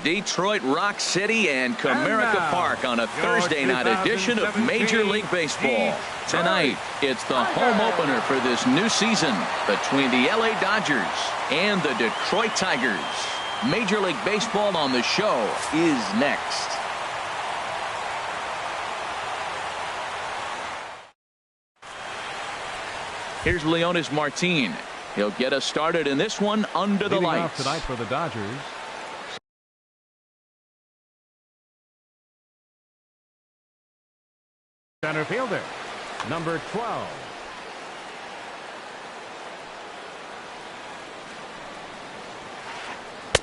Detroit Rock City and Comerica Park on a Thursday night edition of Major League Baseball. Tonight, it's the home opener for this new season between the LA Dodgers and the Detroit Tigers. Major League Baseball on the show is next. Here's Leonis Martin. He'll get us started in this one under the lights. Off tonight for the Dodgers, center fielder, number 12.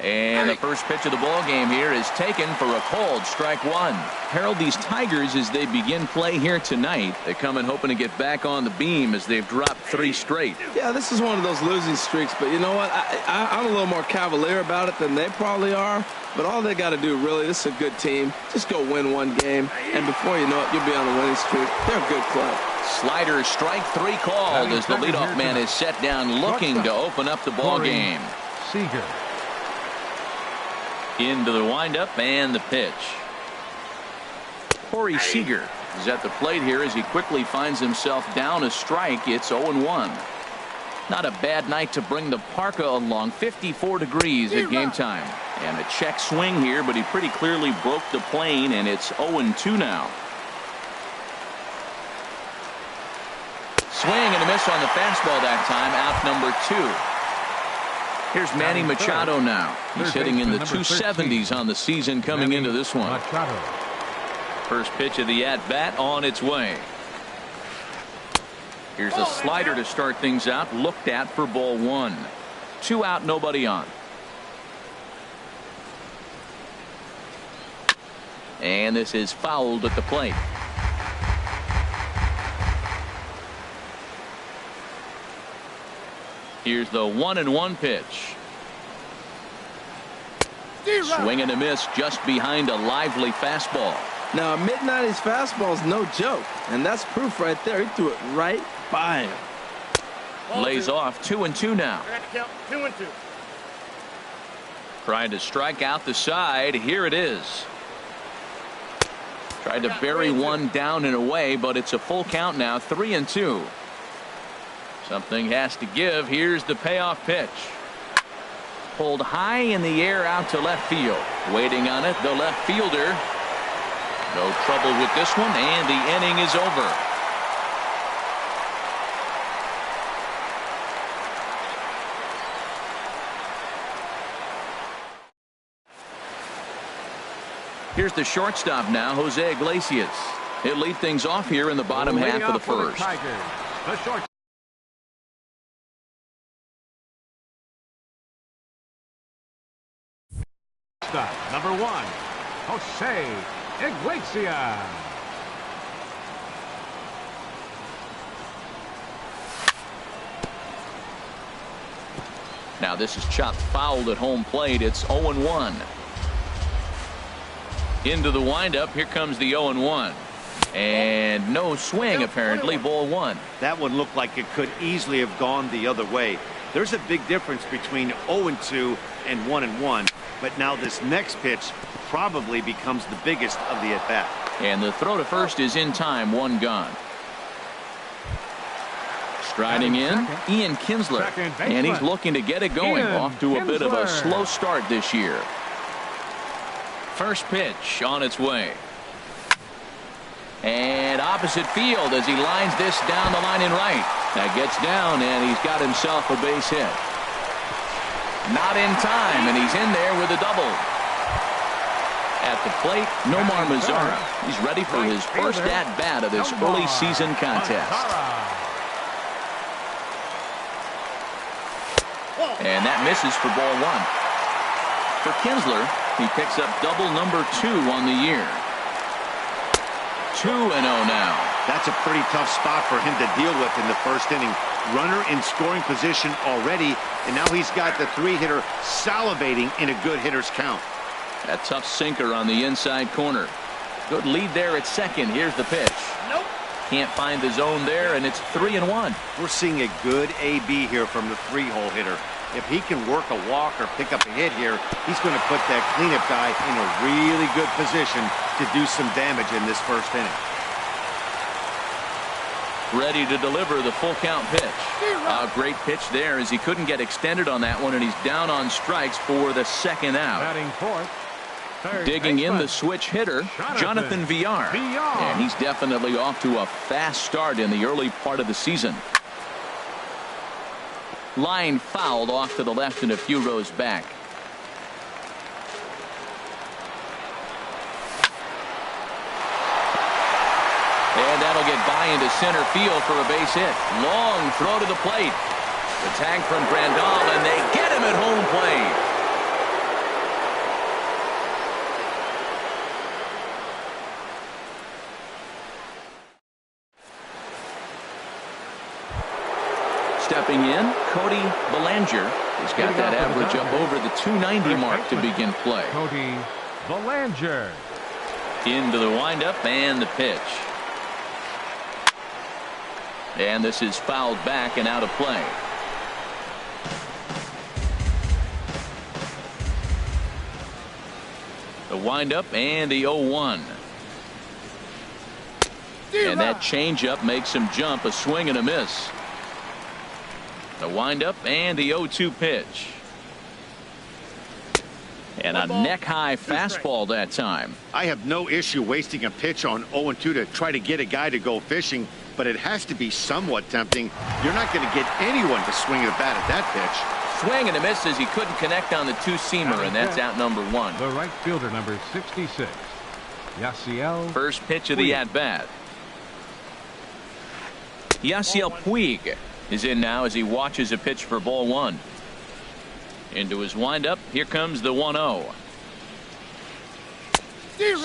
And the first pitch of the ball game here is taken for a cold strike one. Harold, these Tigers, as they begin play here tonight, they come in hoping to get back on the beam as they've dropped 3 straight. Yeah, this is one of those losing streaks, but you know what? I'm a little more cavalier about it than they probably are. But all they got to do, really, this is a good team. Just go win one game, and before you know it, you'll be on a winning streak. They're a good club. Slider strike 3 called as the leadoff man is set down looking to open up the ball game. Seager. Into the windup and the pitch. Corey Seager is at the plate here as he quickly finds himself down a strike. It's 0-1. Not a bad night to bring the parka along. 54 degrees at game time. And a check swing here, but he pretty clearly broke the plane, and it's 0-2 now. Swing and a miss on the fastball that time. Out number 2. Here's Manny Machado now. He's hitting in the 270s on the season coming into this one. First pitch of the at-bat on its way. Here's a slider to start things out. Looked at for ball 1. 2 out, nobody on. And this is fouled at the plate. Here's the 1-1 pitch. Swing and a miss just behind a lively fastball. Now, a mid-90s fastball is no joke, and that's proof right there. He threw it right by him. Lays off 2-2 now. 2-2. Trying to strike out the side. Here it is. Tried to bury one down and away, but it's a full count now. 3-2. Something has to give. Here's the payoff pitch. Pulled high in the air out to left field. Waiting on it, the left fielder. No trouble with this one, and the inning is over. Here's the shortstop now, Jose Iglesias. He'll lead things off here in the bottom half of the first. The short number 1, Jose Iglesias. Now this is chopped foul at home plate. It's 0-1. Into the windup. Here comes the 0-1. And no swing, apparently. Ball 1. That one looked like it could easily have gone the other way. There's a big difference between 0-2 and 1-1. But now this next pitch probably becomes the biggest of the at-bat. And the throw to first is in time. 1 gone. Striding in, Ian Kinsler. And he's looking to get it going. Off to a bit of a slow start this year. First pitch on its way. And opposite field as he lines this down the line in right. That gets down, and he's got himself a base hit. Not in time, and he's in there with a double. At the plate, Nomar Mazara. He's ready for his first at-bat of this early season contest. And that misses for ball 1. For Kinsler, he picks up double number 2 on the year. 2-0 now. That's a pretty tough spot for him to deal with in the first inning. Runner in scoring position already, and now he's got the 3-hitter salivating in a good hitter's count. That tough sinker on the inside corner. Good lead there at second. Here's the pitch. Nope. Can't find the zone there, and it's 3-1. We're seeing a good AB here from the 3-hole hitter. If he can work a walk or pick up a hit here, he's going to put that cleanup guy in a really good position to do some damage in this first inning. Ready to deliver the full count pitch. A great pitch there as he couldn't get extended on that one, and he's down on strikes for the second out. Batting fourth. Digging in the switch hitter, Jonathan Villar. And he's definitely off to a fast start in the early part of the season. Line fouled off to the left and a few rows back. And that'll get by into center field for a base hit. Long throw to the plate. The tag from Grandal, and they get him at home plate. Stepping in, Cody Bellinger. He's got that average up over the 290 mark to begin play. Cody Bellinger. Into the windup and the pitch. And this is fouled back and out of play. The windup and the 0-1. And that changeup makes him jump. A swing and a miss. The windup and the 0-2 pitch. And a neck-high fastball that time. I have no issue wasting a pitch on 0-2 to try to get a guy to go fishing, but it has to be somewhat tempting. You're not going to get anyone to swing a bat at that pitch. Swing and a miss as he couldn't connect on the two-seamer, and that's out number one. The right fielder, number 66, Yasiel. First pitch of the at-bat. Yasiel Puig is in now as he watches a pitch for ball one. Into his windup. Here comes the 1-0.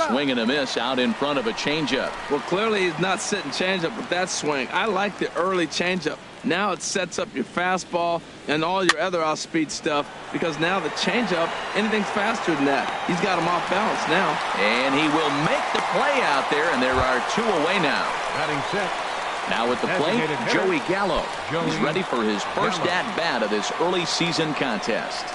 Swing and a miss out in front of a changeup. Well, clearly he's not sitting changeup with that swing. I like the early changeup. Now it sets up your fastball and all your other off-speed stuff, because now the changeup, anything's faster than that. He's got him off balance now. And he will make the play out there, and there are two away now. Batting set. Now at the plate, Joey Gallo. He's ready for his first at-bat of this early season contest.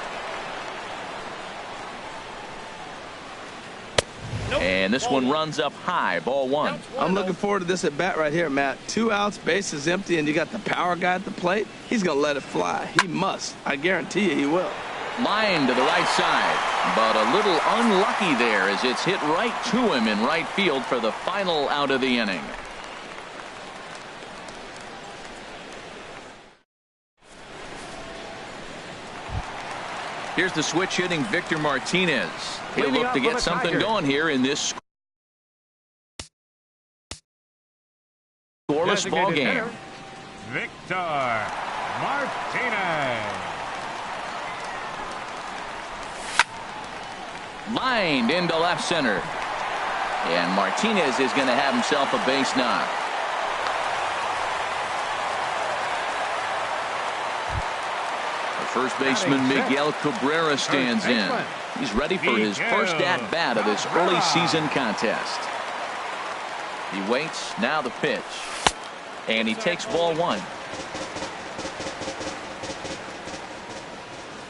And this one runs up high, ball one. I'm looking forward to this at bat right here, Matt. 2 outs, bases empty, and you got the power guy at the plate. He's going to let it fly. He must. I guarantee you he will. Line to the right side, but a little unlucky there as it's hit right to him in right field for the final out of the inning. Here's the switch hitting Victor Martinez. He'll look to get something going here in this scoreless ball game. Victor Martinez. Lined into left center. And Martinez is going to have himself a base knock. First baseman Miguel Cabrera stands in. He's ready for his first at-bat of this early season contest. He waits, now the pitch. And he takes ball one.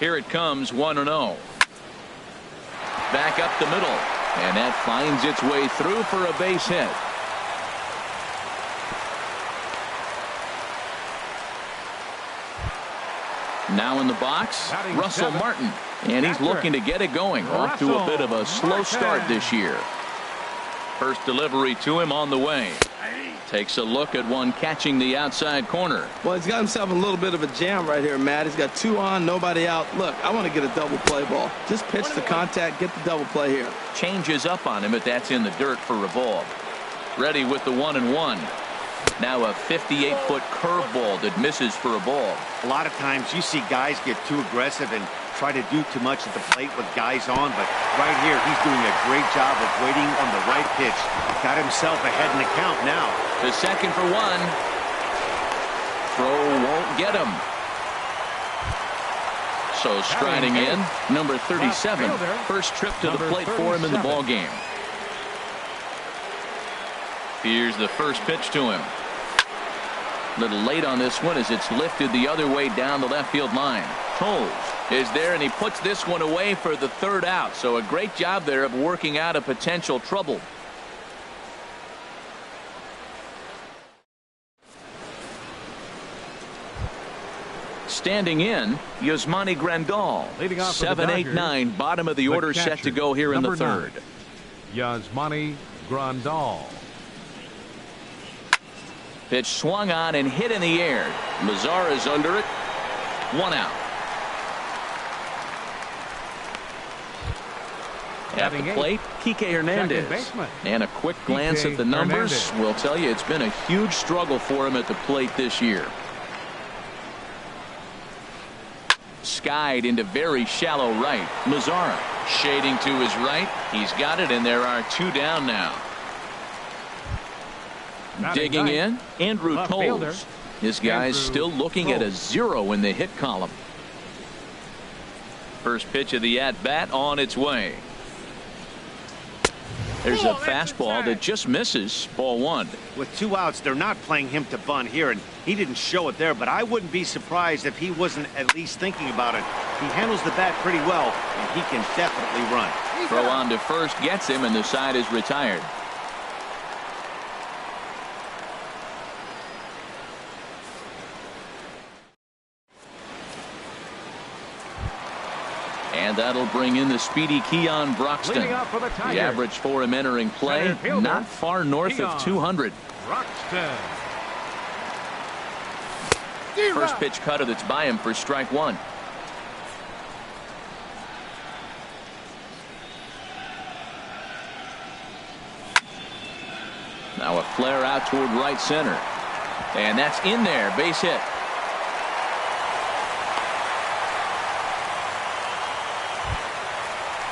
Here it comes, 1-0. Back up the middle. And that finds its way through for a base hit. Now in the box, Russell Martin. And he's looking to get it going. Off to a bit of a slow start this year. First delivery to him on the way. Takes a look at one catching the outside corner. Well, he's got himself a little bit of a jam right here, Matt. He's got 2 on, nobody out. Look, I want to get a double play ball. Just pitch the contact, get the double play here. Changes up on him, but that's in the dirt for a ball. Ready with the 1-1. Now a 58-foot curveball that misses for a ball. A lot of times you see guys get too aggressive and try to do too much at the plate with guys on, but right here he's doing a great job of waiting on the right pitch. Got himself ahead in the count now. The second for one. Throw won't get him. So striding in, number 37. First trip to the plate for him in the ball game. Here's the first pitch to him. A little late on this one as it's lifted the other way down the left field line. Toles is there, and he puts this one away for the third out. So a great job there of working out a potential trouble. Standing in, Yasmani Grandal. 7-8-9, bottom of the order, set to go here in the third. Yasmani Grandal. Pitch swung on and hit in the air. Mazara is under it. 1 out. At the plate, Kike Hernandez. And a quick glance at the numbers will tell you it's been a huge struggle for him at the plate this year. Skied into very shallow right. Mazara shading to his right. He's got it, and there are 2 down now. Digging in, Andrew Toles. This guy's still looking at a 0 in the hit column. First pitch of the at-bat on its way. There's a fastball that just misses. Ball 1. With 2 outs, they're not playing him to bunt here, and he didn't show it there, but I wouldn't be surprised if he wasn't at least thinking about it. He handles the bat pretty well, and he can definitely run. Throw on to first gets him, and the side is retired. And that'll bring in the speedy Keon Broxton. The average for him entering play, not far north of 200. Broxton. First pitch cutter that's by him for strike 1. Now a flare out toward right center. And that's in there. Base hit.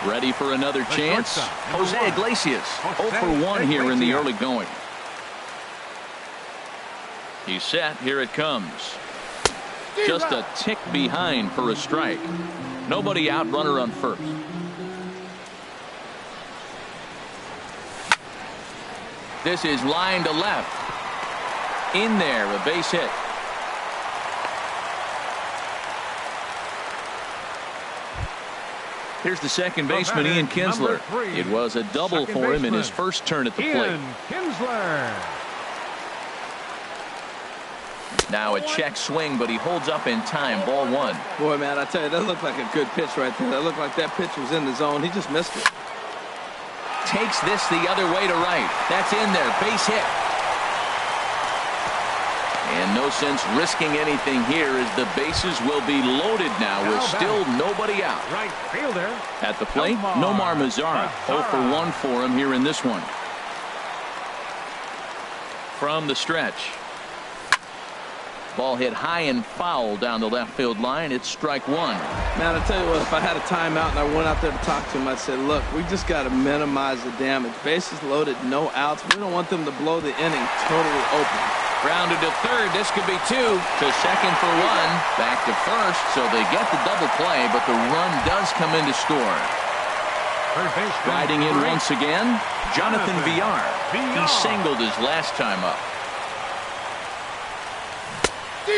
Ready for another chance? Jose Iglesias, 0 for 1 here in the early going. He's set. Here it comes. Just a tick behind for a strike. Nobody out, runner on first. This is line to left. In there, a base hit. Here's the second baseman, Ian Kinsler. It was a double for him in his first turn at the plate. Kinsler. Now a check swing, but he holds up in time. Ball 1. Boy, man, I tell you, that looked like a good pitch right there. That looked like that pitch was in the zone. He just missed it. Takes this the other way to right. That's in there. Base hit. And no sense risking anything here as the bases will be loaded now with still nobody out. Right fielder. At the plate, Nomar Mazara. 0 for 1 for him here in this one. From the stretch. Ball hit high and foul down the left field line. It's strike 1. Man, I tell you what, if I had a timeout and I went out there to talk to him, I'd say, look, we just got to minimize the damage. Bases loaded, no outs. We don't want them to blow the inning totally open. Grounded to third. This could be 2. To second for 1. Back to first. So they get the double play, but the run does come in to score. Riding in once again, Jonathan Villar. He singled his last time up.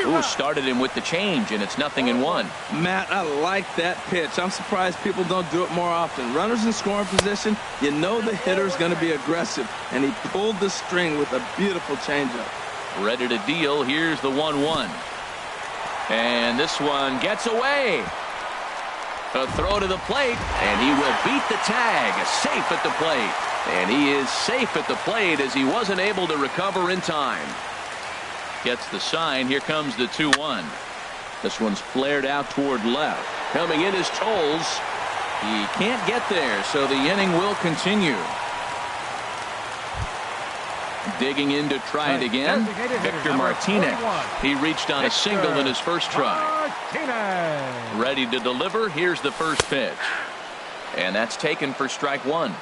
Ooh, started him with the change, and it's 0-1. Matt, I like that pitch. I'm surprised people don't do it more often. Runners in scoring position, you know the hitter's going to be aggressive, and he pulled the string with a beautiful changeup. Ready to deal. Here's the 1-1. And this one gets away. A throw to the plate, and he will beat the tag. Safe at the plate. And he is safe at the plate as he wasn't able to recover in time. Gets the sign. Here comes the 2-1. This one's flared out toward left. Coming in is Toles. He can't get there, so the inning will continue. Digging in to try it again, Victor Martinez. He reached on a single in his first try. Ready to deliver. Here's the first pitch. And that's taken for strike 1.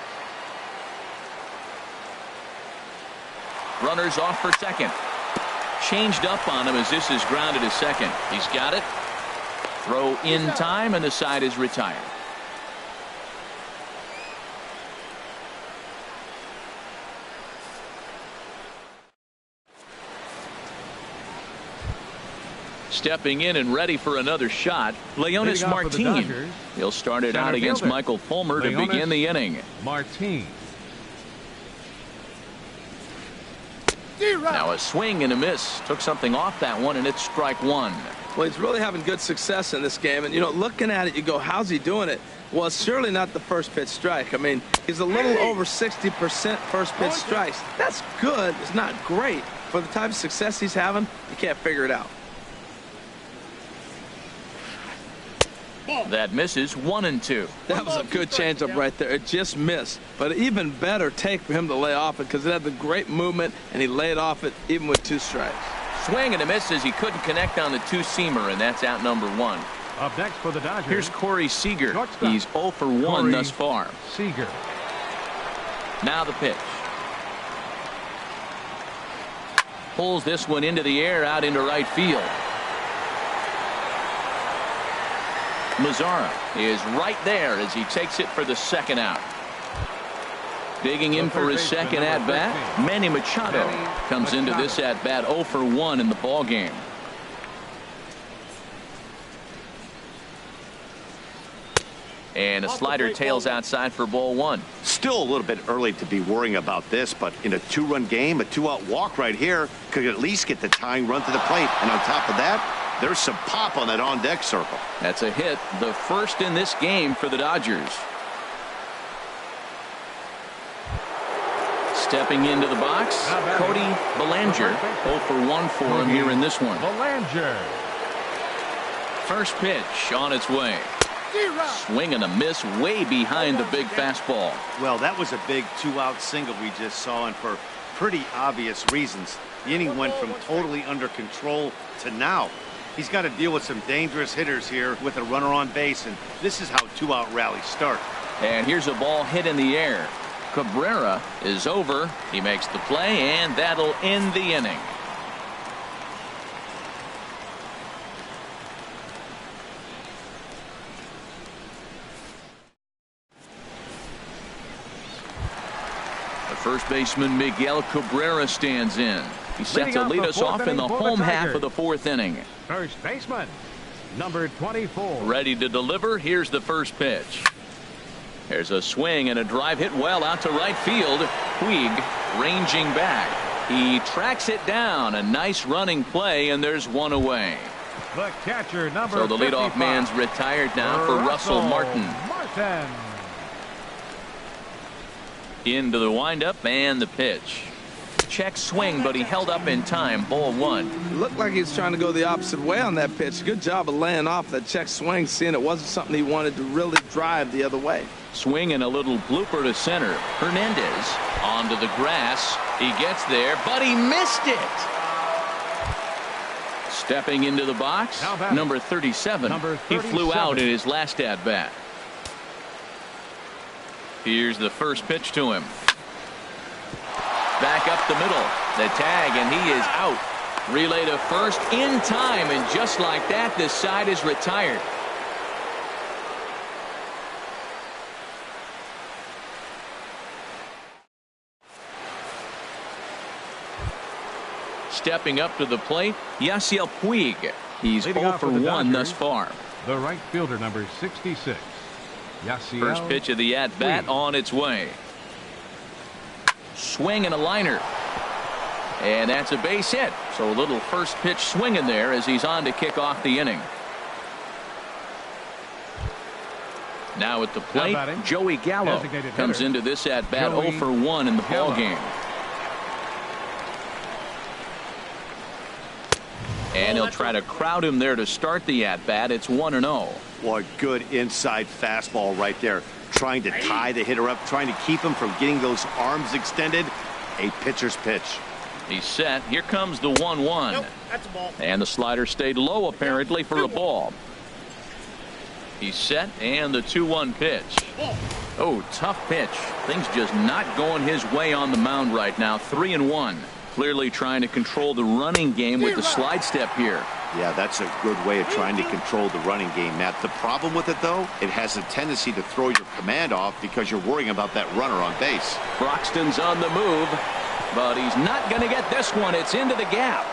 Runners off for second. Changed up on him as this is grounded to second. He's got it. Throw in time, and the side is retired. Stepping in and ready for another shot, Leonis Martin. He'll start it out against Michael Fulmer to begin the inning. Martin. Now a swing and a miss. Took something off that one, and it's strike one. Well, he's really having good success in this game. And, you know, looking at it, you go, how's he doing it? Well, it's surely not the first pitch strike. I mean, he's a little over 60% first pitch strikes. That's good. It's not great. For the type of success he's having, you can't figure it out. That misses 1-2. That was a good changeup right there. It just missed. But even better take for him to lay off it because it had the great movement, and he laid off it even with 2 strikes. Swing and a miss as he couldn't connect on the 2-seamer, and that's out number 1. Up next for the Dodgers. Here's Corey Seager. Shortstop. He's 0 for 1 thus far. Seager. Now the pitch. Pulls this one into the air out into right field. Mazzara is right there as he takes it for the second out. Digging in for his second at-bat, Manny Machado comes into this at-bat 0 for 1 in the ball game. And a slider tails outside for ball 1. Still a little bit early to be worrying about this, but in a 2-run game, a 2-out walk right here could at least get the tying run to the plate. And on top of that, there's some pop on that on-deck circle. That's a hit, the first in this game for the Dodgers. Stepping into the box, Cody Bellinger. 0 for 1 for him here in this one. Bellinger. First pitch on its way. Swing and a miss way behind the big fastball. Well, that was a big 2-out single we just saw, and for pretty obvious reasons. The inning went from totally under control to now. He's got to deal with some dangerous hitters here with a runner on base, and this is how 2-out rallies start. And here's a ball hit in the air. Cabrera is over. He makes the play, and that'll end the inning. The first baseman Miguel Cabrera stands in. He's set to lead us off in the home half of the 4th inning. First baseman, number 24. Ready to deliver. Here's the first pitch. There's a swing and a drive hit well out to right field. Puig ranging back. He tracks it down. A nice running play, and there's one away. The catcher, number So the leadoff 55. man's retired now for Russell Martin. Into the windup and the pitch. Check swing, but he held up in time. Ball 1. It looked like he was trying to go the opposite way on that pitch. Good job of laying off that check swing, seeing it wasn't something he wanted to really drive the other way. Swing and a little blooper to center. Hernandez onto the grass. He gets there, but he missed it. Stepping into the box, number 37. He flew out in his last at-bat. Here's the first pitch to him. Back up the middle. The tag, and he is out. Relay to first in time, and just like that, this side is retired. Stepping up to the plate, Yasiel Puig. He's 0 for 1 thus far. The right fielder, number 66. Yasiel First pitch of the at-bat on its way. Swing and a liner. And that's a base hit. So a little first pitch swing in there as he's on to kick off the inning. Now at the plate, Joey Gallo comes into this at-bat 0 for 1 in the ball game. And he'll try to crowd him there to start the at-bat. It's 1-0. What good inside fastball right there. Trying to tie the hitter up, trying to keep him from getting those arms extended. A pitcher's pitch. He's set. Here comes the 1-1. Nope, that's a ball. And the slider stayed low apparently for a ball. He's set, and the 2-1 pitch. Oh, tough pitch. Things just not going his way on the mound right now. 3-1. Clearly trying to control the running game with the slide step here. Yeah, that's a good way of trying to control the running game, Matt. The problem with it, though, it has a tendency to throw your command off because you're worrying about that runner on base. Broxton's on the move, but he's not going to get this one. It's into the gap.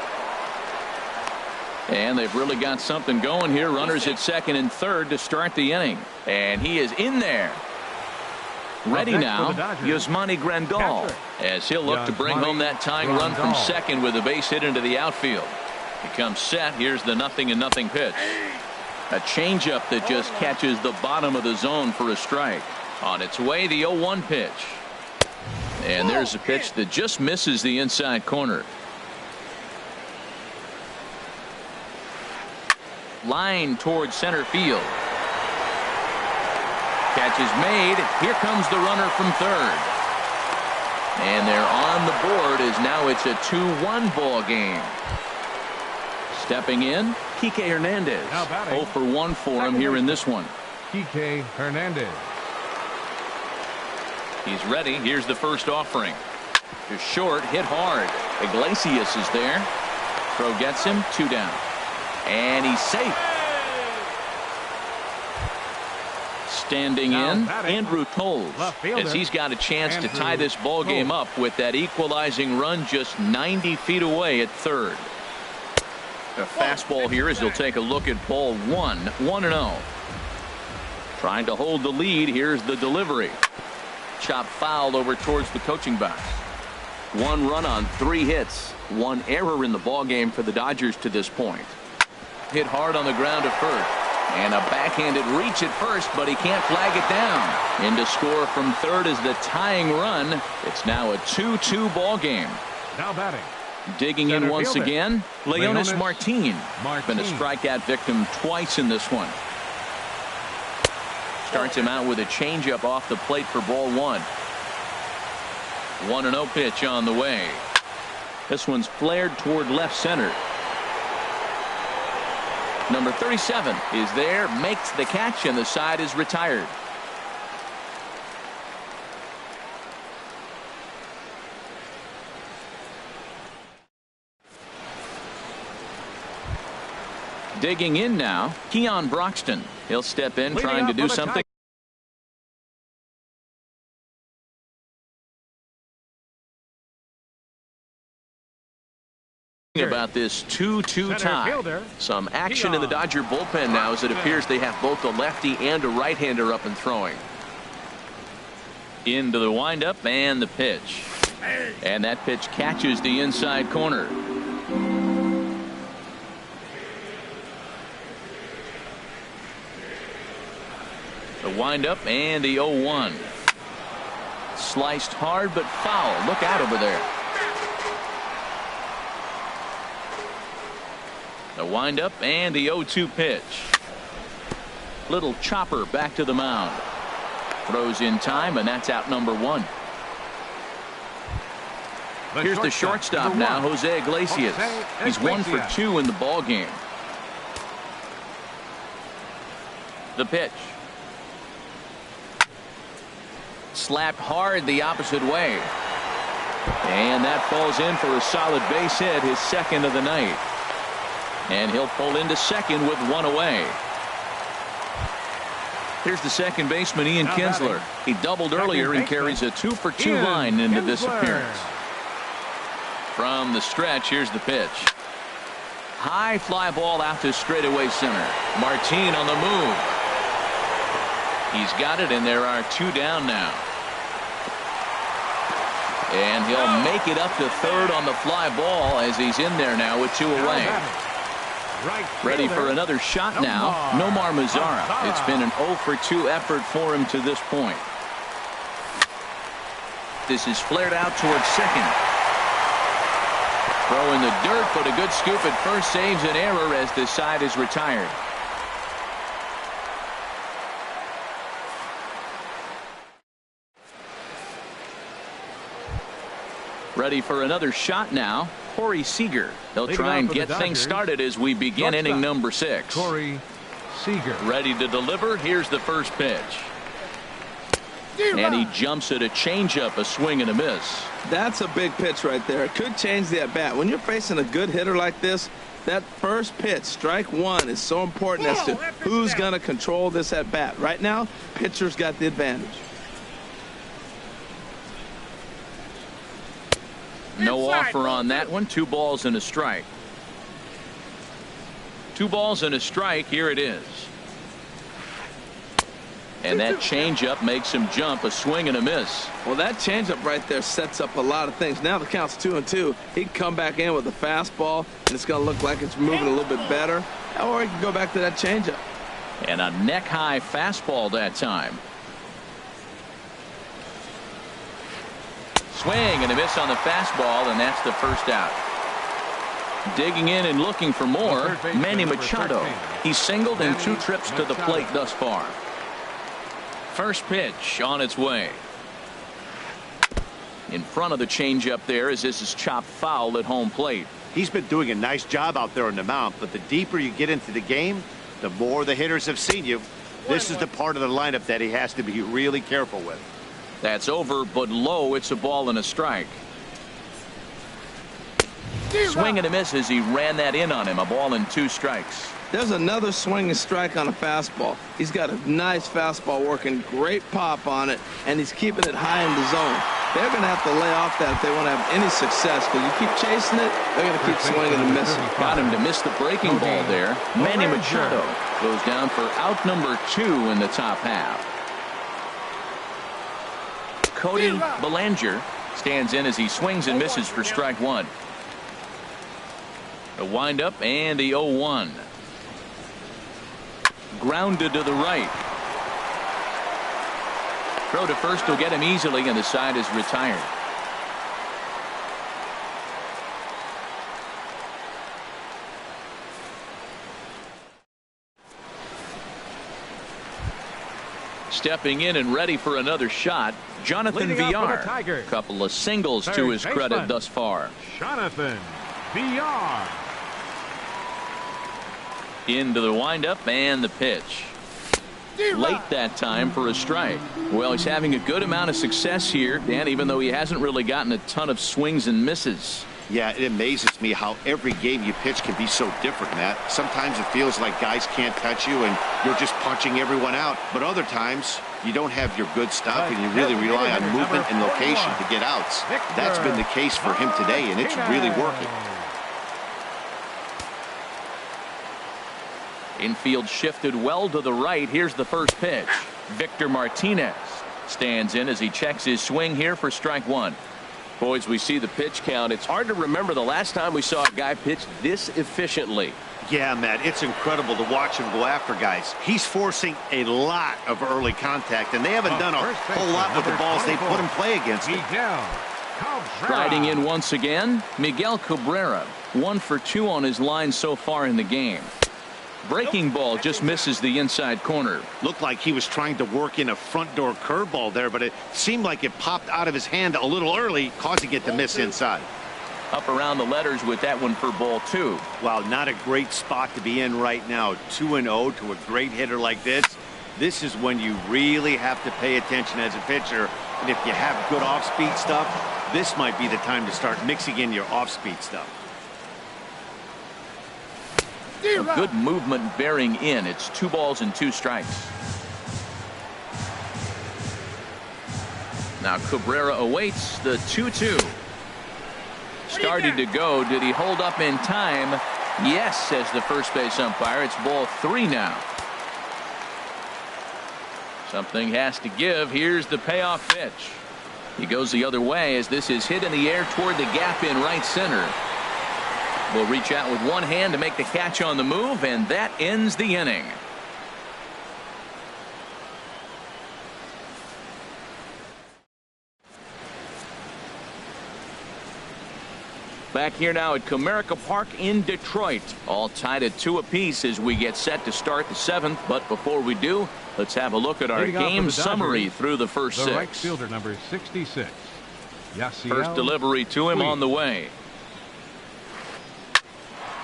And they've really got something going here. Runners at second and third to start the inning. And he is in there. Ready now, Yasmani Grandal, as he'll look to bring home that tying run from second with a base hit into the outfield. He comes set. Here's the 0-0 pitch. A changeup that just catches the bottom of the zone for a strike. On its way, the 0-1 pitch. And there's a pitch that just misses the inside corner. Line towards center field. Catch is made. Here comes the runner from third. And they're on the board as now it's a 2-1 ball game. Stepping in, Kike Hernandez. 0 for 1 for him here in this one. Kike Hernandez. He's ready. Here's the first offering. To short, hit hard. Iglesias is there. Throw gets him, 2 down. And he's safe. Standing in, Andrew Toles, as he's got a chance to tie this ball game up with that equalizing run just 90 feet away at third. A fastball here as he'll take a look at ball 1, 1-0. Trying to hold the lead. Here's the delivery. Chop foul over towards the coaching box. 1 run on 3 hits. 1 error in the ball game for the Dodgers to this point. Hit hard on the ground to first. And a backhanded reach at first, but he can't flag it down. In to score from third is the tying run. It's now a 2-2 ball game. Now batting. Digging in once again, Leonis Martin. Been a strikeout victim twice in this one. Starts him out with a changeup off the plate for ball 1. 1-0 pitch on the way. This one's flared toward left center. Number 37 is there, makes the catch, and the side is retired. Digging in now, Keon Broxton. He'll step in trying to do something about this 2-2 tie. Some action in the Dodger bullpen now as it appears they have both a lefty and a right-hander up and throwing. Into the windup and the pitch. And that pitch catches the inside corner. The windup and the 0-1. Sliced hard but foul. Look out over there. The windup and the 0-2 pitch. Little chopper back to the mound. Throws in time, and that's out number 1. Here's the shortstop now, Jose Iglesias. He's 1 for 2 in the ball game. The pitch. Slapped hard the opposite way. And that falls in for a solid base hit, his second of the night. And he'll pull into second with 1 away. Here's the second baseman, Ian Kinsler. He doubled earlier and carries a 2 for 2 line into this appearance. From the stretch, here's the pitch. High fly ball out to straightaway center. Martin on the move. He's got it, and there are 2 down now. And he'll make it up to third on the fly ball as he's in there now with 2 away. Ready for another shot now, Nomar Mazara. It's been an 0 for 2 effort for him to this point. This is flared out towards second. Throw in the dirt, but a good scoop at first saves an error as the side is retired. Ready for another shot now, Corey Seager. He'll try and get things started as we begin inning number 6. Corey Seager. Ready to deliver. Here's the first pitch. And he jumps at a changeup, a swing and a miss. That's a big pitch right there. It could change the at-bat. When you're facing a good hitter like this, that first pitch, strike 1, is so important as to who's going to control this at-bat. Right now, pitcher's got the advantage. No offer on that one. 2 balls and a strike. 2 balls and a strike. Here it is. And that changeup makes him jump. A swing and a miss. Well, that changeup right there sets up a lot of things. Now the count's 2-2. He can come back in with a fastball, and it's going to look like it's moving a little bit better. Or he can go back to that changeup. And a neck-high fastball that time. Swing and a miss on the fastball, and that's the first out. Digging in and looking for more, Manny Machado. He's singled in 2 trips to the plate thus far. First pitch on its way. In front of the changeup there as this is chopped foul at home plate. He's been doing a nice job out there on the mound, but the deeper you get into the game, the more the hitters have seen you. This is the part of the lineup that he has to be really careful with. That's over, but low. It's a ball and a strike. Swing and a miss as he ran that in on him. A ball and 2 strikes. There's another swing and strike on a fastball. He's got a nice fastball working, great pop on it, and he's keeping it high in the zone. They're going to have to lay off that if they want to have any success, because you keep chasing it, they're going to keep swinging and missing. Got him to miss the breaking ball there. Manny Machado goes down for out number 2 in the top half. Cody Bellinger stands in as he swings and misses for strike 1. A windup and the 0-1. Grounded to the right. Throw to first will get him easily, and the side is retired. Stepping in and ready for another shot, Jonathan Villar. Couple of singles to his credit thus far. Jonathan Villar. Into the windup and the pitch. Late that time for a strike. Well, he's having a good amount of success here, Dan, even though he hasn't really gotten a ton of swings and misses. Yeah, it amazes me how every game you pitch can be so different, Matt. Sometimes it feels like guys can't touch you and you're just punching everyone out. But other times you don't have your good stuff and you really rely on movement and location to get outs. That's been the case for him today, and it's really working. Infield shifted well to the right. Here's the first pitch. Victor Martinez stands in as he checks his swing here for strike 1. Boys, we see the pitch count. It's hard to remember the last time we saw a guy pitch this efficiently. Yeah, Matt, it's incredible to watch him go after guys. He's forcing a lot of early contact, and they haven't done a whole lot with the balls they put in play against him. Riding in once again, Miguel Cabrera. 1 for 2 on his line so far in the game. Breaking ball just misses the inside corner. Looked like he was trying to work in a front door curveball there, but it seemed like it popped out of his hand a little early, causing it to miss inside. Up around the letters with that one for ball 2. Wow, not a great spot to be in right now. 2-0 to a great hitter like this. This is when you really have to pay attention as a pitcher. And if you have good off-speed stuff, this might be the time to start mixing in your off-speed stuff. A good movement bearing in. It's 2 balls and 2 strikes. Now Cabrera awaits the 2-2. Started to go. Did he hold up in time? Yes, says the first base umpire. It's ball 3 now. Something has to give. Here's the payoff pitch. He goes the other way as this is hit in the air toward the gap in right center. Will reach out with one hand to make the catch on the move, and that ends the inning. Back here now at Comerica Park in Detroit. All tied at 2 apiece as we get set to start the 7th. But before we do, let's have a look at our game summary through the first 6. The right fielder, number 66. First delivery to him on the way.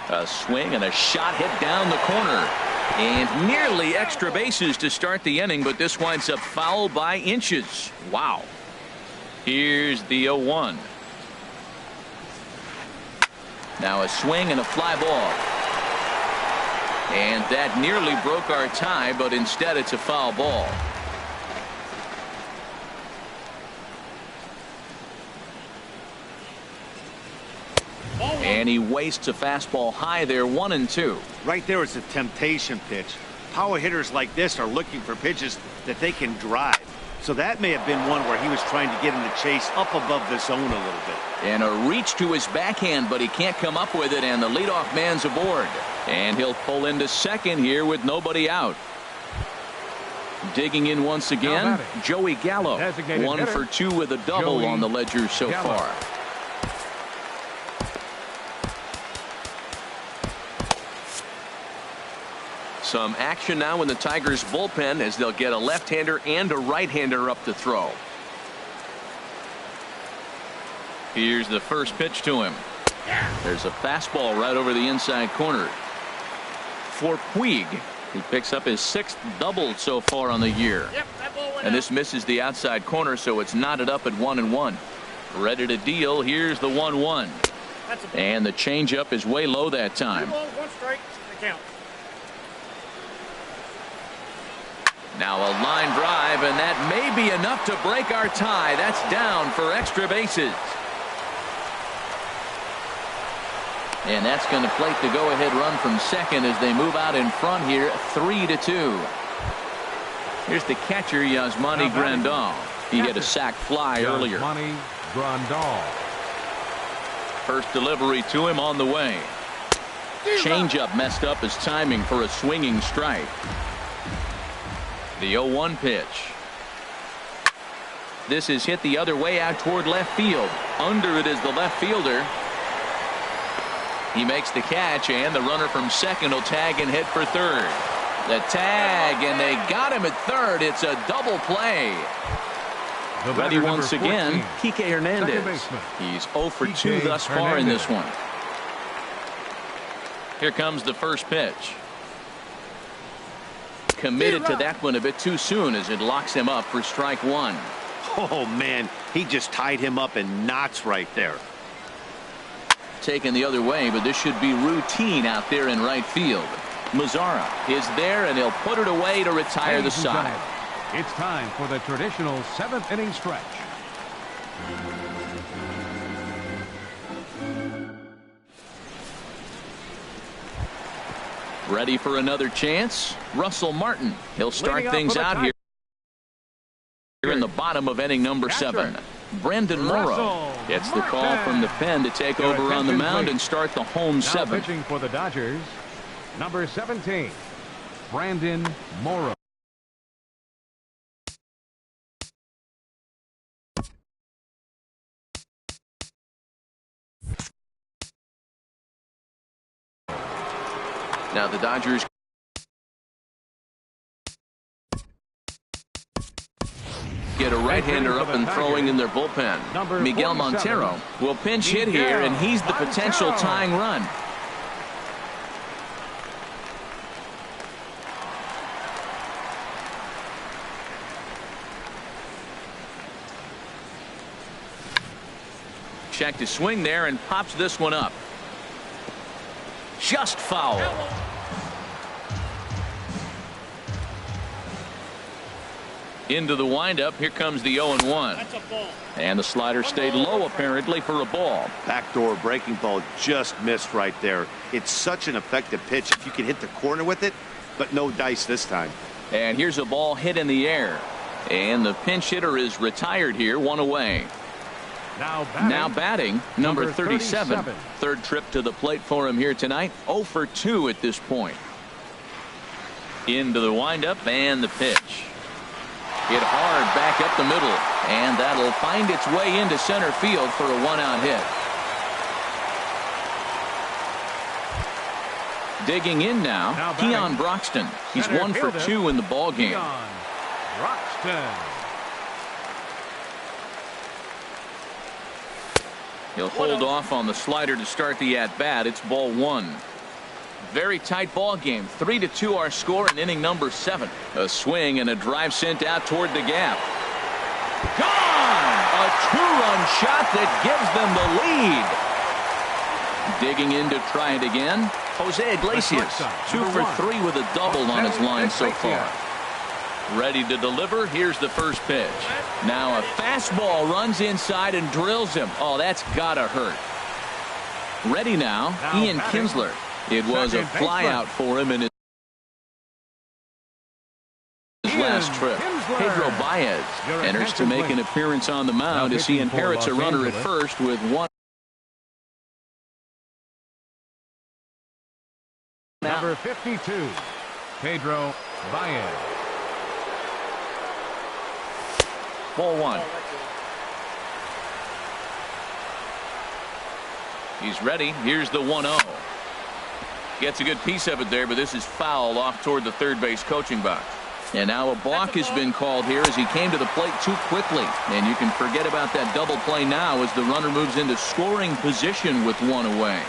A swing and a shot hit down the corner. And nearly extra bases to start the inning, but this winds up foul by inches. Wow. Here's the 0-1. Now a swing and a fly ball. And that nearly broke our tie, but instead it's a foul ball. And he wastes a fastball high there, 1-2. Right there is a temptation pitch. Power hitters like this are looking for pitches that they can drive. So that may have been one where he was trying to get in the chase up above the zone a little bit. And a reach to his backhand, but he can't come up with it, and the leadoff man's aboard. And he'll pull into second here with nobody out. Digging in once again, Joey Gallo. 1 for 2 with a double on the ledger so far. Some action now in the Tigers bullpen as they'll get a left-hander and a right-hander up to throw. Here's the first pitch to him. There's a fastball right over the inside corner. For Puig, he picks up his 6th double so far on the year. And this misses the outside corner, so it's knotted up at 1-1. Ready to deal. Here's the 1-1. And the changeup is way low that time. 2 balls, 1 strike. The count. Now a line drive, and that may be enough to break our tie. That's down for extra bases. And that's going to plate the go-ahead run from second as they move out in front here, 3-2. Here's the catcher, Yasmani Grandal. He hit a sac fly earlier. Yasmani Grandal. First delivery to him on the way. Changeup messed up his timing for a swinging strike. The 0-1 pitch. This is hit the other way out toward left field. Under it is the left fielder. He makes the catch, and the runner from second will tag and head for third. The tag, and they got him at third. It's a double play. Ready once again, Kike Hernandez. He's 0 for 2 thus far in this one. Here comes the first pitch. Committed to that one a bit too soon as it locks him up for strike 1. Oh, man, he just tied him up in knots right there. Taken the other way, but this should be routine out there in right field. Mazzara is there, and he'll put it away to retire the side. It's time for the traditional 7th inning stretch. Ready for another chance? Russell Martin. He'll start things out here in the bottom of inning number 7. Brendan Morrow gets the call from the pen to take over on the mound and start the home 7. Pitching for the Dodgers, number 17, Brandon Morrow. Now the Dodgers get a right-hander up and throwing in their bullpen. Miguel Montero will pinch hit here, and he's the potential tying run. Check to swing there and pops this one up. Just foul. Into the windup. Here comes the 0-1. That's a ball. And the slider stayed low apparently for a ball. Backdoor breaking ball just missed right there. It's such an effective pitch if you can hit the corner with it, but no dice this time. And here's a ball hit in the air. And the pinch hitter is retired here, 1 away. Now batting, number 37. Third trip to the plate for him here tonight. 0 for 2 at this point. Into the windup and the pitch. Hit hard back up the middle. And that'll find its way into center field for a 1-out hit. Digging in now, Keon Broxton. He's 1 for 2 in the ball game. He'll hold off on the slider to start the at-bat. It's ball 1. Very tight ball game. 3-2 our score in inning number 7. A swing and a drive sent out toward the gap. Gone! A 2-run shot that gives them the lead. Digging in to try it again. Jose Iglesias, 2 for 3 with a double on his line so far. Ready to deliver. Here's the first pitch. Now a fastball runs inside and drills him. Oh, that's gotta hurt. Ready now, Ian Kinsler. It was a flyout for him in his last trip. Pedro Baez enters to make an appearance on the mound as he inherits a runner at first with one. Number 52, Pedro Baez. Ball one. He's ready. Here's the 1-0. Gets a good piece of it there, but this is foul off toward the third base coaching box. And now a balk has been called here as he came to the plate too quickly. And you can forget about that double play now as the runner moves into scoring position with one away.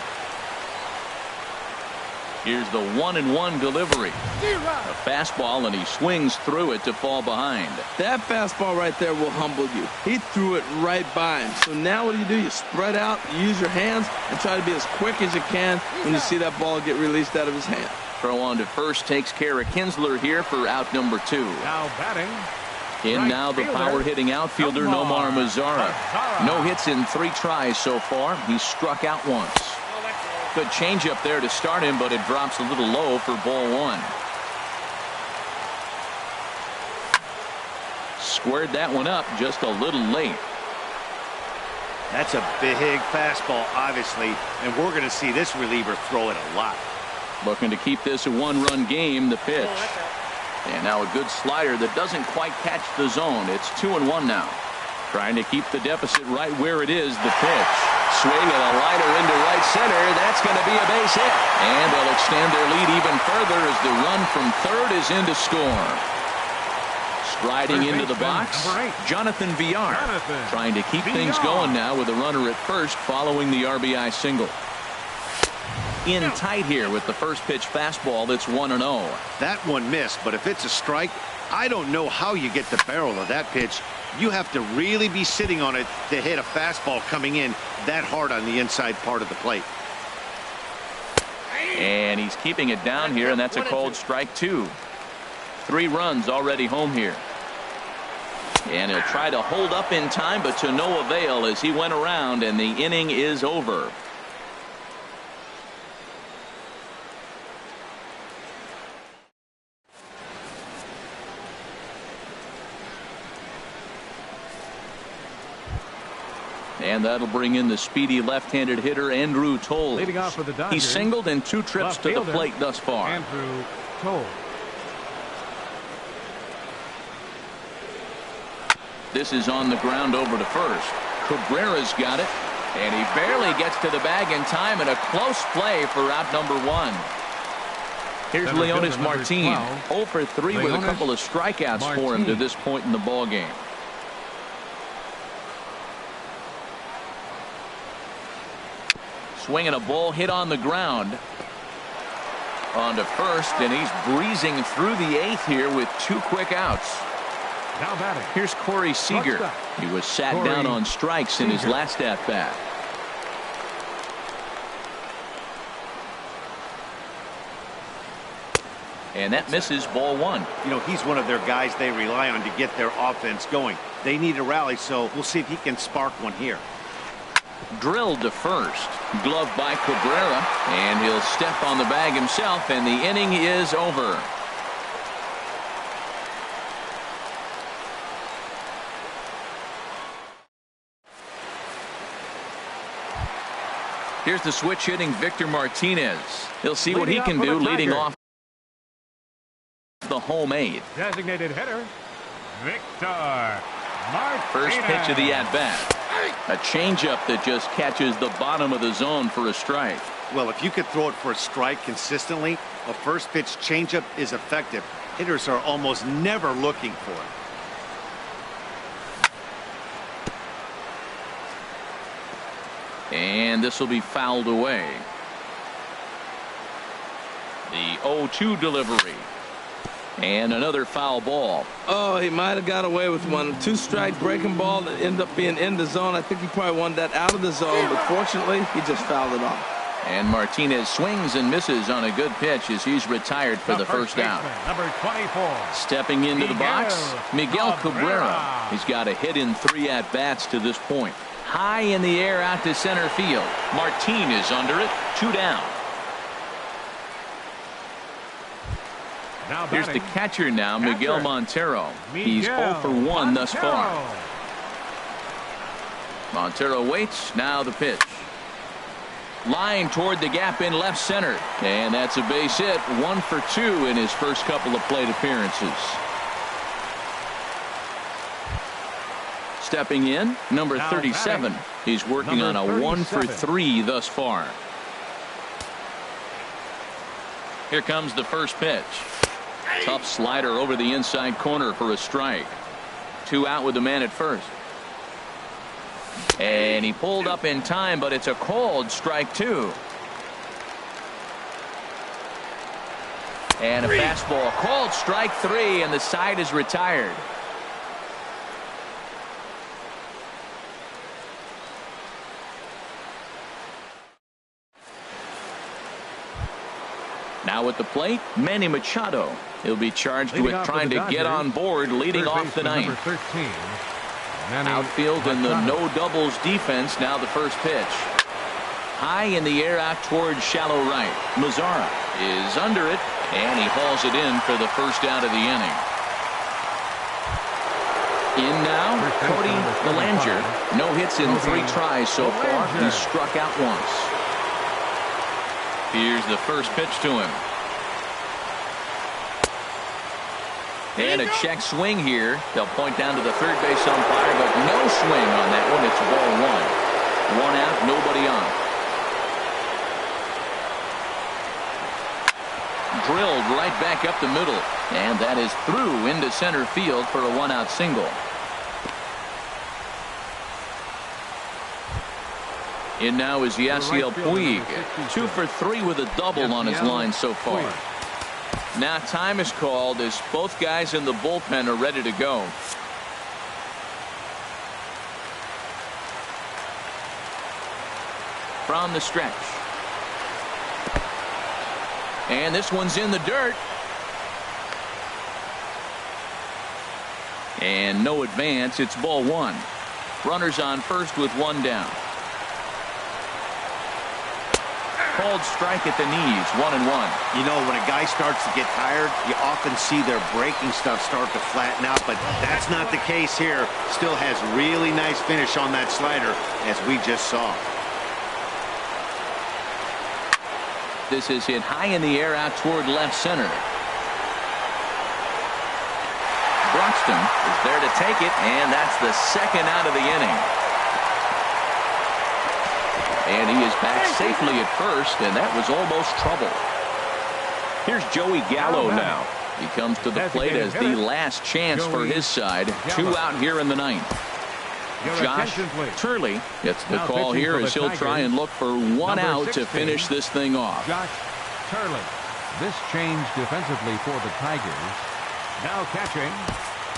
Here's the 1-1 delivery. A fastball, and he swings through it to fall behind. That fastball right there will humble you. He threw it right by him. So now what do? You spread out, you use your hands, and try to be as quick as you can when you see that ball get released out of his hand. Throw on to first takes care of Kinsler here for out number 2. Now batting. In now the power-hitting outfielder Nomar Mazara. No hits in 3 tries so far. He's struck out once. Good changeup there to start him, but it drops a little low for ball 1. Squared that one up just a little late. That's a big fastball, obviously, and we're going to see this reliever throw it a lot. Looking to keep this a 1-run game, the pitch. And now a good slider that doesn't quite catch the zone. It's 2-1 now. Trying to keep the deficit right where it is, the pitch. Swing and a liner into right center. That's going to be a base hit. And they'll extend their lead even further as the run from third is in to score. Striding into the box, Jonathan Villar. Trying to keep things going now with a runner at first following the RBI single. In tight here with the first pitch fastball. That's 1-0. That one missed, but if it's a strike, I don't know how you get the barrel of that pitch. You have to really be sitting on it to hit a fastball coming in that hard on the inside part of the plate. And he's keeping it down here, and that's a called strike 2. 3 runs already home here. And he'll try to hold up in time, but to no avail as he went around, and the inning is over. And that'll bring in the speedy left-handed hitter Andrew Toles. Leading off for the Dodgers, he's singled in 2 trips to the plate thus far. Andrew Toles. This is on the ground over to first. Cabrera's got it, and he barely gets to the bag in time, and a close play for out number 1. Here's Leonis Martin, 0 for 3 with a couple of strikeouts for him to this point in the ball game. Swinging a ball hit on the ground. On to first, and he's breezing through the 8th here with 2 quick outs. Now batting. Here's Corey Seager. He was sat down on strikes in his last at-bat. And that misses ball 1. You know, he's one of their guys they rely on to get their offense going. They need a rally, so we'll see if he can spark one here. Drilled to first. Glove by Cabrera, and he'll step on the bag himself, and the inning is over. Here's the switch hitting Victor Martinez. He'll see what he can do leading off the home 8th. Designated hitter, Victor Martinez. First pitch of the at-bat. A changeup that just catches the bottom of the zone for a strike. Well, if you could throw it for a strike consistently, a first pitch changeup is effective. Hitters are almost never looking for it. And this will be fouled away. The 0-2 delivery. And another foul ball. Oh, he might have got away with one. 2-strike breaking ball that ended up being in the zone. I think he probably wanted that out of the zone, but fortunately, he just fouled it off. And Martinez swings and misses on a good pitch as he's retired for the first out. Number 24. Stepping into the box, Miguel Cabrera. He's got a hit in 3 at-bats to this point. High in the air out to center field. Martinez under it. 2 down. Now Here's the catcher now, Miguel Montero. He's 0 for 1 thus far. Montero waits. Now the pitch. Line toward the gap in left center. And that's a base hit. 1 for 2 in his first couple of plate appearances. Stepping in, number 37. He's working on a 1 for 3 thus far. Here comes the first pitch. Tough slider over the inside corner for a strike. 2 out with the man at first. And he pulled up in time, but it's a called strike 2. And a fastball called strike 3, and the side is retired. Now at the plate, Manny Machado. He'll be charged with trying to get on board leading off the ninth. Outfield in the no doubles defense. Now the first pitch. High in the air out towards shallow right. Mazzara is under it, and he hauls it in for the first out of the inning. In now, Cody Bellinger. No hits in 3 tries so far. He's struck out once. Here's the first pitch to him. And a check swing here. They'll point down to the third base umpire, but no swing on that one. It's ball 1. 1 out, nobody on. Drilled right back up the middle. And that is through into center field for a 1-out single. In now is Yasiel Puig. 2 for 3 with a double on his line so far. Now time is called as both guys in the bullpen are ready to go. From the stretch. And this one's in the dirt. And no advance. It's ball 1. Runners on first with 1 down. Called strike at the knees. 1-1. You know, when a guy starts to get tired, you often see their breaking stuff start to flatten out, but that's not the case here. Still has really nice finish on that slider, as we just saw. This is hit high in the air out toward left center. Broxton is there to take it, and that's the second out of the inning. And he is back safely at first, and that was almost trouble. Here's Joey Gallo now. He comes to the plate as the last chance for his side. 2 out here in the ninth. Josh Turley gets the call here as he'll try and look for 1 out to finish this thing off. Josh Turley. This change defensively for the Tigers. Now catching,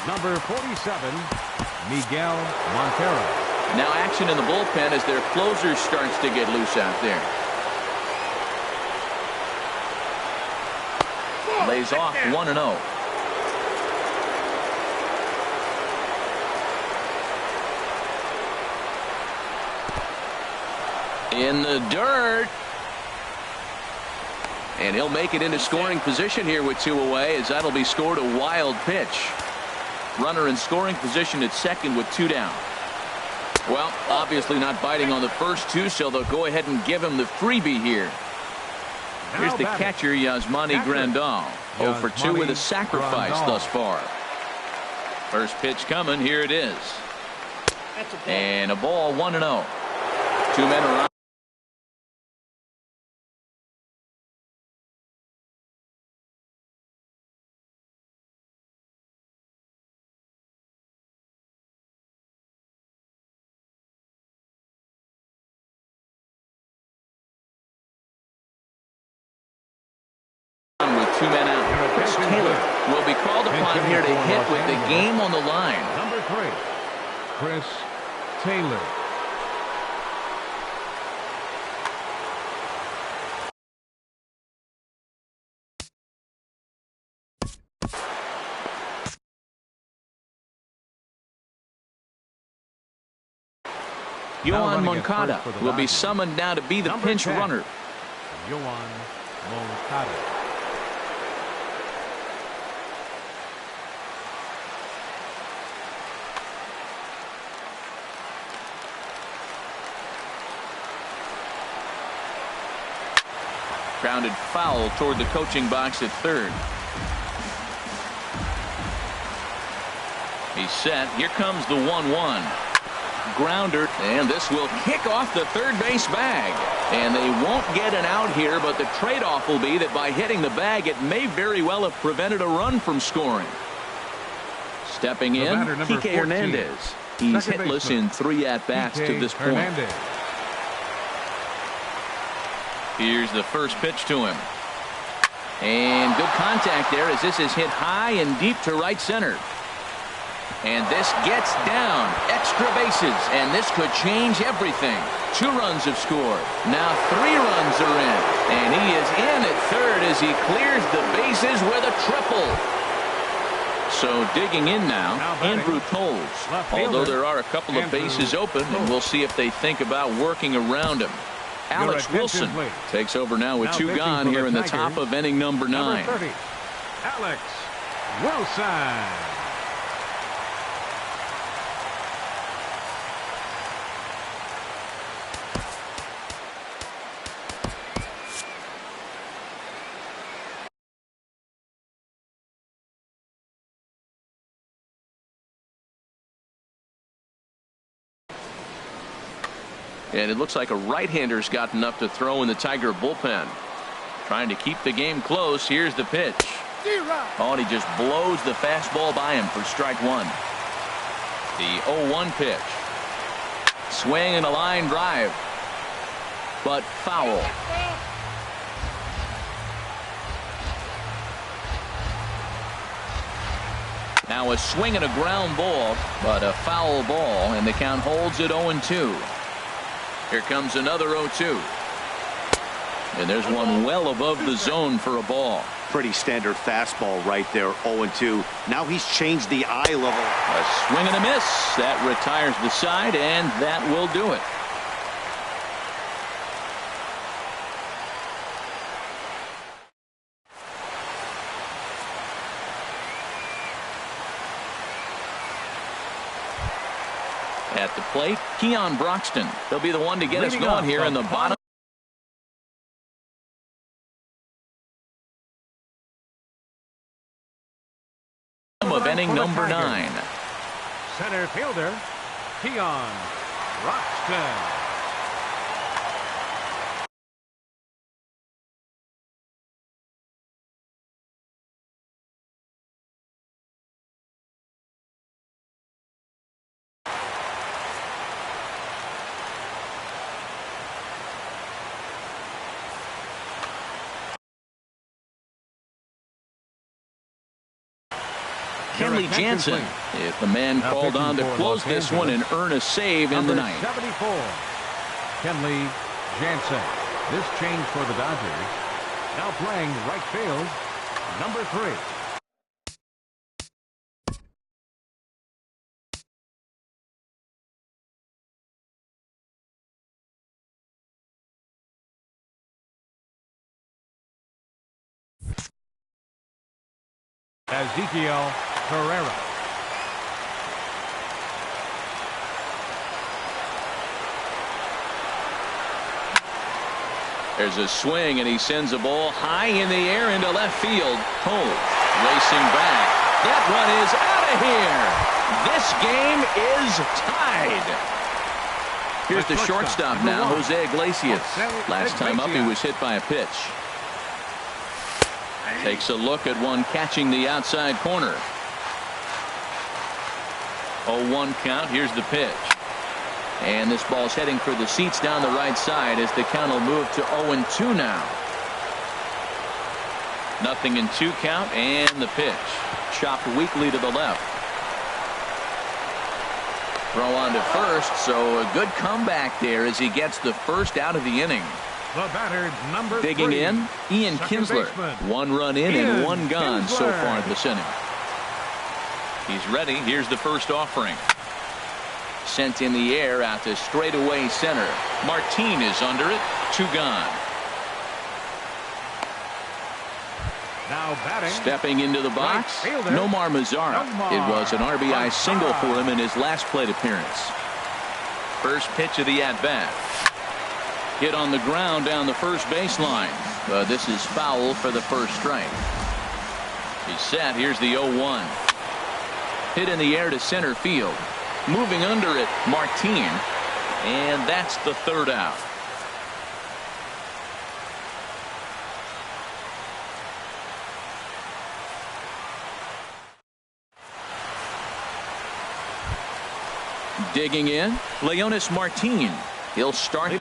number 47, Miguel Montero. Now action in the bullpen as their closer starts to get loose out there. Lays off 1-0. In the dirt. And he'll make it into scoring position here with 2 away, as that'll be scored a wild pitch. Runner in scoring position at second with 2 down. Well, obviously not biting on the first 2, so they'll go ahead and give him the freebie here. Here's the catcher, Yasmani Grandal. 0 for 2 with a sacrifice thus far. First pitch coming. Here it is. And a ball. 1-0. 2 men are on. With 2 men out. Chris Taylor will be called upon here to hit with the game on the line. Number 3, Chris Taylor. Yohan running at Moncada first for the will be Dodgers. summoned now to be the Number pinch 10. runner. Yohan Moncada. Grounded foul toward the coaching box at third. He's set. Here comes the 1-1. Grounder, and this will kick off the third base bag. And they won't get an out here, but the trade-off will be that by hitting the bag, it may very well have prevented a run from scoring. Stepping The in, batter, number Kike 14. Hernandez. He's Second hitless baseman, in 3 at-bats to Kike this point. Hernandez. Here's the first pitch to him. And good contact there as this is hit high and deep to right center. And this gets down. Extra bases. And this could change everything. 2 runs have scored. Now 3 runs are in. And he is in at third as he clears the bases with a triple. So digging in now Andrew Toles. Although there are a couple of bases open, and we'll see if they think about working around him. Alex Wilson takes over now with 2 gone here in the top of inning number 9. Number 30, Alex Wilson. And it looks like a right-hander's got enough to throw in the Tiger bullpen. Trying to keep the game close. Here's the pitch. Oh, and he just blows the fastball by him for strike 1. The 0-1 pitch. Swing and a line drive. But foul. Now a swing and a ground ball, but a foul ball, and the count holds at 0-2. Here comes another 0-2. And there's one well above the zone for a ball. Pretty standard fastball right there, 0-2. Now he's changed the eye level. A swing and a miss. That retires the side, and that will do it. At the plate, Keon Broxton. He'll be the one to get us going here in the bottom of inning number 9. Center fielder, Keon Broxton. Kenley Jansen is the man called on to close this one and earn a save in the ninth. 74, Kenley Jansen. This change for the Dodgers. Now playing right field, number 3. Ezekiel Carrera. There's a swing, and he sends a ball high in the air into left field. Toles racing back. That one is out of here. This game is tied. Here's the shortstop now, Jose Iglesias. Last time up, he was hit by a pitch. Takes a look at one catching the outside corner. 0-1 count. Here's the pitch. And this ball's heading for the seats down the right side as the count will move to 0-2 now. 0-2 count, and the pitch. Chopped weakly to the left. Throw on to first, so a good comeback there as he gets the first out of the inning. The batter, number Digging 3, in, Ian Kinsler. baseman, 1 run in and 1 gone Kinsler. so far this inning. He's ready. Here's the first offering. Sent in the air out to straightaway center. Martin is under it. 2 gone. Now batting. Stepping into the box, Right fielder. Nomar Mazara. Nomar It was an RBI single Mazara. for him in his last plate appearance. First pitch of the at-bat. Hit on the ground down the first baseline. This is foul for the first strike. He's set. Here's the 0-1. Hit in the air to center field. Moving under it, Martin. And that's the 3rd out. Digging in, Leonis Martin. He'll start.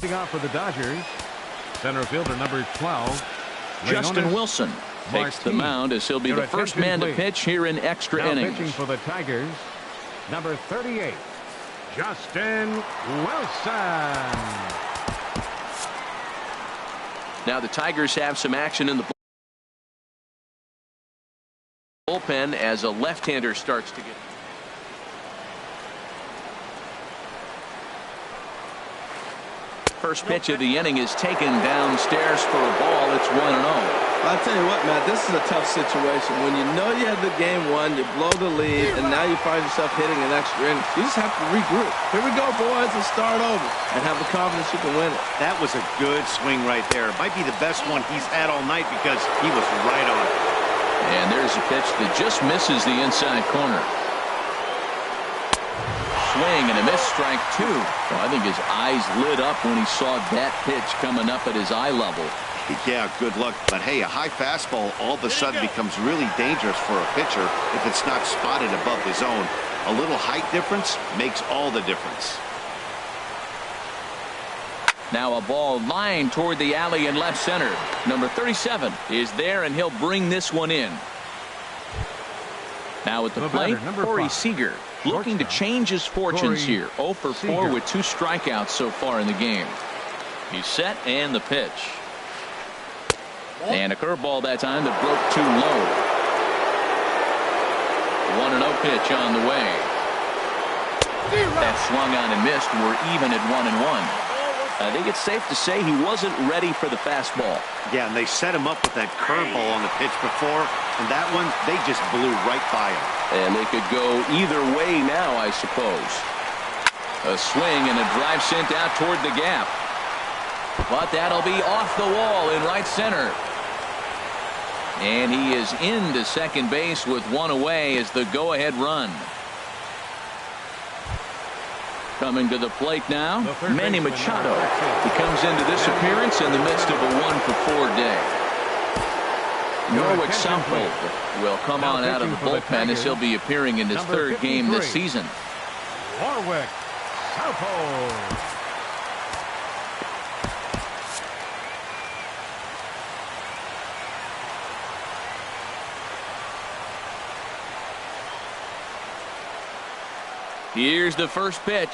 Off for the Dodgers, center fielder number 12, Justin Leonis Wilson takes the Martin. mound as he'll be Your the first attention, man to please. pitch here in extra Now innings. pitching for the Tigers, number 38, Justin Wilson. Now the Tigers have some action in the bullpen as a left-hander starts to get. First pitch of the inning is taken downstairs for a ball. It's 1-0. I'll tell you what, Matt, this is a tough situation. When you know you had the game won, you blow the lead, and now you find yourself hitting an extra inning. You just have to regroup. Here we go, boys, and start over, and have the confidence you can win it. That was a good swing right there. It might be the best one he's had all night because he was right on it. And there's a pitch that just misses the inside corner. Swing and a miss, strike 2. Well, I think his eyes lit up when he saw that pitch coming up at his eye level. Yeah, good luck. But hey, a high fastball all of a sudden becomes really dangerous for a pitcher if it's not spotted above the zone. A little height difference makes all the difference. Now a ball lined toward the alley in left center. Number 37 is there, and he'll bring this one in. Now at the plate, Corey Seager looking to change his fortunes here. 0 for 4 with 2 strikeouts so far in the game. He's set, and the pitch. And a curveball that time that broke too low. 1-0 pitch on the way. That swung on and missed. We're even at 1-1. I think it's safe to say he wasn't ready for the fastball. Yeah, and they set him up with that curveball on the pitch before, and that one, they just blew right by him. And they could go either way now, I suppose. A swing and a drive sent out toward the gap. But that'll be off the wall in right center. And he is into second base with 1 away as the go-ahead run. Coming to the plate now, Manny Machado. He comes into this appearance in the midst of a 1 for 4 day. Norwick Southhold will come on out of the bullpen as he'll be appearing in his 3rd game this season. Norwick Southhold. Here's the first pitch.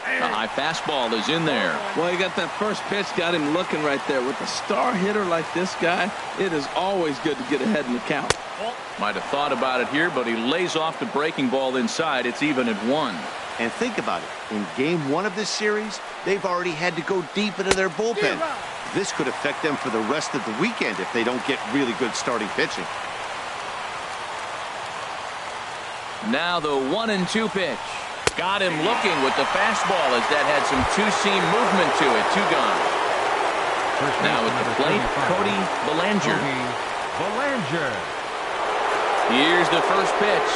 The high fastball is in there. Well, he got that first pitch, got him looking right there. With a star hitter like this guy, it is always good to get ahead in the count. Might have thought about it here, but he lays off the breaking ball inside. It's even at 1. And think about it. In game 1 of this series, they've already had to go deep into their bullpen. This could affect them for the rest of the weekend if they don't get really good starting pitching. Now the 1-2 pitch. Got him looking with the fastball as that had some two-seam movement to it. 2 gone. Now at the plate, Cody Bellinger. Here's the first pitch.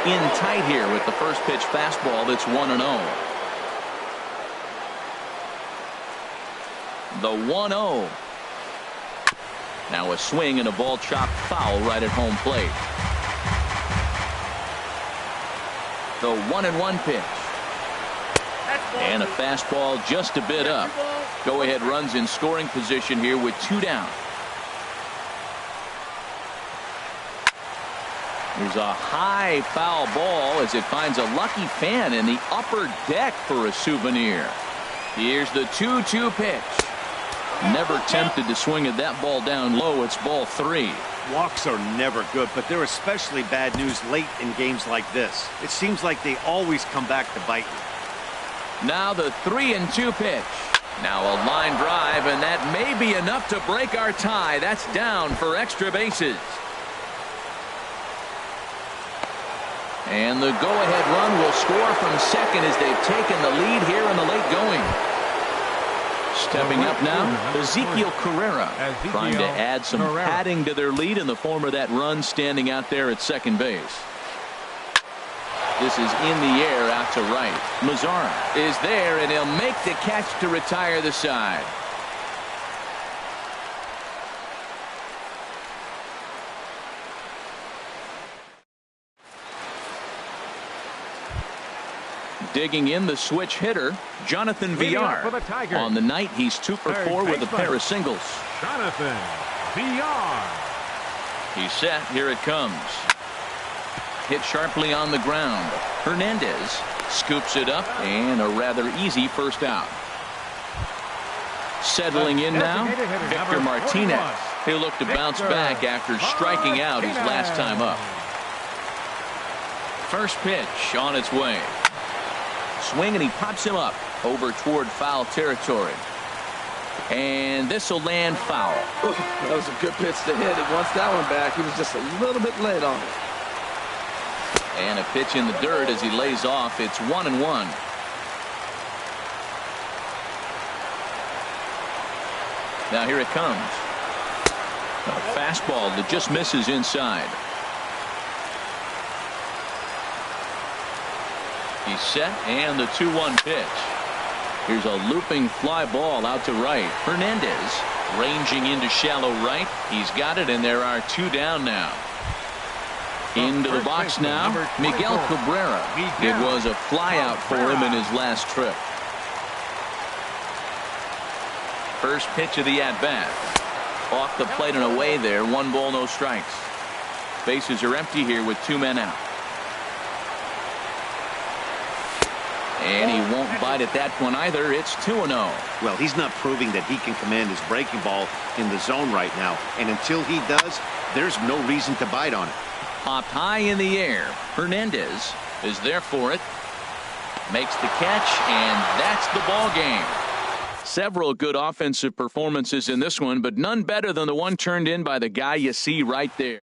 In tight here with the first pitch fastball. That's 1-0. The 1-0. Now a swing and a ball chopped foul right at home plate. The 1-1 pitch. And a fastball just a bit up. Go ahead runs in scoring position here with 2 down. There's a high foul ball as it finds a lucky fan in the upper deck for a souvenir. Here's the 2-2 pitch. Never tempted to swing at that ball down low. It's ball 3. Walks are never good, but they're especially bad news late in games like this. It seems like they always come back to bite you. Now the 3-2 pitch. Now a line drive, and that may be enough to break our tie. That's down for extra bases. And the go-ahead run will score from second as they've taken the lead here in the late going. Stepping up now, Ezekiel Carrera, trying to add some padding to their lead in the form of that run standing out there at second base. This is in the air out to right. Mazzara is there, and he'll make the catch to retire the side. Digging in the switch hitter, Jonathan Villar. On the night, he's 2 for 4 with a pair of singles. Jonathan Villar. He's set. Here it comes. Hit sharply on the ground. Hernandez scoops it up, and a rather easy first out. Settling in now, Victor Martinez. He'll look to bounce back after striking out his last time up. First pitch on its way. Swing, and he pops him up over toward foul territory. And this will land foul. Ooh, that was a good pitch to hit. And once that one back, he was just a little bit late on it. And a pitch in the dirt as he lays off. It's 1-1. Now here it comes. A fastball that just misses inside. He's set, and the 2-1 pitch. Here's a looping fly ball out to right. Hernandez ranging into shallow right. He's got it, and there are 2 down now. Into the box now, Miguel Cabrera. It was a fly out for him in his last trip. First pitch of the at-bat. Off the plate and away there. 1 ball, no strikes. Bases are empty here with 2 men out. And he won't bite at that one either. It's 2-0. Well, he's not proving that he can command his breaking ball in the zone right now. And until he does, there's no reason to bite on it. Popped high in the air. Hernandez is there for it. Makes the catch, and that's the ball game. Several good offensive performances in this one, but none better than the one turned in by the guy you see right there.